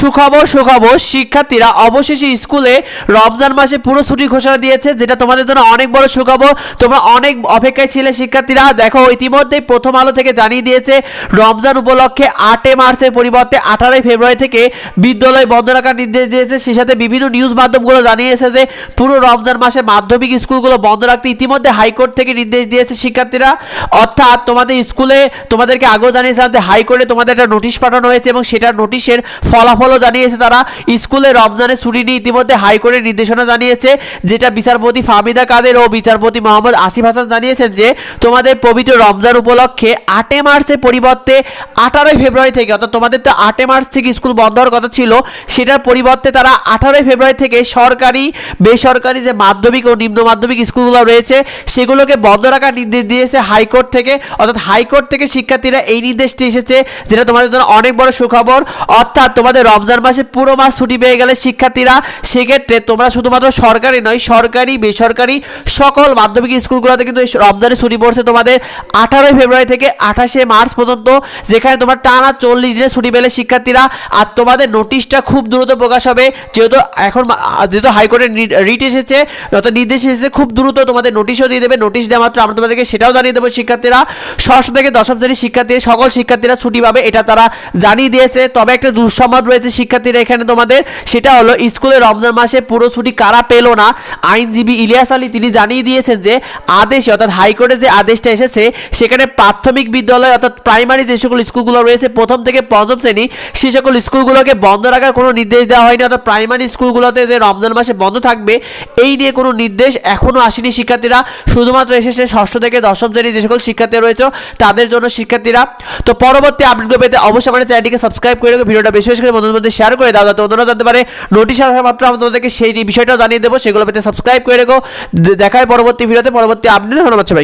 সুখবর সুখবর শিক্ষার্থীরা অবশেষে স্কুলে রমজান মাসে পুরো ছুটি ঘোষণা দিয়েছে, যেটা তোমাদের জন্য অনেক বড় সুখবর। তোমরা অনেক অপেক্ষায় ছিলে শিক্ষার্থীরা। দেখো ইতিমধ্যে প্রথম আলো থেকে জানিয়ে দিয়েছে রমজান উপলক্ষে 8 মার্চের পরিবর্তে 18 ফেব্রুয়ারি থেকে বিদ্যালয় বন্ধ রাখার নির্দেশ দিয়েছে। সে সাথে বিভিন্ন নিউজ মাধ্যমগুলো জানিয়েছে যে পুরো রমজান মাসে মাধ্যমিক স্কুলগুলো বন্ধ রাখতে ইতিমধ্যে হাইকোর্ট থেকে নির্দেশ দিয়েছে শিক্ষার্থীরা। অর্থাৎ তোমাদের স্কুলে তোমাদেরকে আগেও জানিয়েছিলাম যে হাইকোর্টে তোমাদের একটা নোটিশ পাঠানো হয়েছে এবং সেটার নোটিশের ফলাফলও জানিয়েছে তারা। স্কুলে রমজানের ছুটি নিয়ে ইতিমধ্যে হাইকোর্টের নির্দেশনা জানিয়েছে, যেটা বিচারপতি ফাহমিদা কাদের ও বিচারপতি মোহাম্মদ আসিফ হাসান জানিয়েছেন যে তোমাদের পবিত্র রমজান উপলক্ষে 8 মার্চের পরিবর্তে 18 ফেব্রুয়ারি থেকে, অর্থাৎ তোমাদের তো 8 মার্চ থেকে স্কুল বন্ধ হওয়ার কথা ছিল, সেটার পরিবর্তে তারা 18 ফেব্রুয়ারি থেকে সরকারি বেসরকারি যে মাধ্যমিক ও নিম্ন মাধ্যমিক স্কুলগুলো রয়েছে সেগুলোকে বন্ধ রাখার নির্দেশ দিয়েছে হাইকোর্ট থেকে। অর্থাৎ হাইকোর্ট থেকে শিক্ষার্থীরা এই নির্দেশটি এসেছে, যেটা তোমাদের জন্য অনেক বড় সুখবর। অর্থাৎ তোমাদের রমজান মাসে পুরো মাস ছুটি পেয়ে গেলে শিক্ষার্থীরা, সেক্ষেত্রে তোমরা শুধুমাত্র সরকারি নয়, সরকারি বেসরকারি সকল মাধ্যমিক স্কুলগুলোতে কিন্তু এই রমজানের ছুটি পড়ছে তোমাদের 18 ফেব্রুয়ারি থেকে 28 মার্চ পর্যন্ত, যেখানে তোমার টানা 40 দিনের ছুটি পেলে শিক্ষার্থীরা। আর তোমাদের নোটিশটা খুব দ্রুত প্রকাশ হবে, যেহেতু হাইকোর্টের রিট এসেছে, অর্থাৎ নির্দেশ এসেছে, খুব দ্রুত তোমাদের নোটিশও দিয়ে দেবে। নোটিশ দেওয়া মাত্র আমরা তোমাদেরকে সেটাও জানিয়ে দেবো শিক্ষার্থীরা। ষষ্ঠ থেকে দশম শ্রেণীর শিক্ষার্থী সকল শিক্ষার্থীরা ছুটি পাবে, এটা তারা জানিয়ে দিয়েছে। তবে একটা দুঃসংবাদ রয়েছে শিক্ষার্থীরা এখানে তোমাদের, সেটা হলো স্কুলে রমজান মাসে পুরো ছুটি কারা পেল না। আইনজীবী ইলিয়াস আলী তিনি জানিয়ে দিয়েছেন যে আদেশে, অর্থাৎ হাইকোর্টে যে আদেশটা এসেছে সেখানে প্রাথমিক বিদ্যালয় অর্থাৎ প্রাইমারি যে সকল স্কুলগুলো রয়েছে প্রথম থেকে পঞ্চম শ্রেণী, সেই সকল স্কুলগুলোকে বন্ধ রাখার কোনো নির্দেশ দেওয়া হয়নি। অর্থাৎ প্রাইমারি স্কুলগুলোতে যে রমজান মাসে বন্ধ থাকবে এই নিয়ে কোনো নির্দেশ এখনও আসেনি শিক্ষার্থীরা, শুধুমাত্র এসেছে ষষ্ঠ থেকে দশম শ্রেণী যে সকল শিক্ষার্থী রয়েছে তাদের জন্য শিক্ষার্থীরা। তো পরবর্তী আপডেটগুলো পেতে অবশ্যই আমাদের চ্যানেলটিকে সাবস্ক্রাইব করে রেখে ভিডিওটা বেশি বেশি করে বন্ধুদের মধ্যে শেয়ার করে দাও, যাতে অন্যরা জানতে পারে। নোটিশ আসা মাত্র আমরা তোমাদেরকে সেই বিষয়টাও জানিয়ে দেবো, সেগুলো পেতে সাবস্ক্রাইব করে রেখো। দেখা হয় পরবর্তী ভিডিওতে, পরবর্তী আপডেট। ধন্যবাদ সবাই।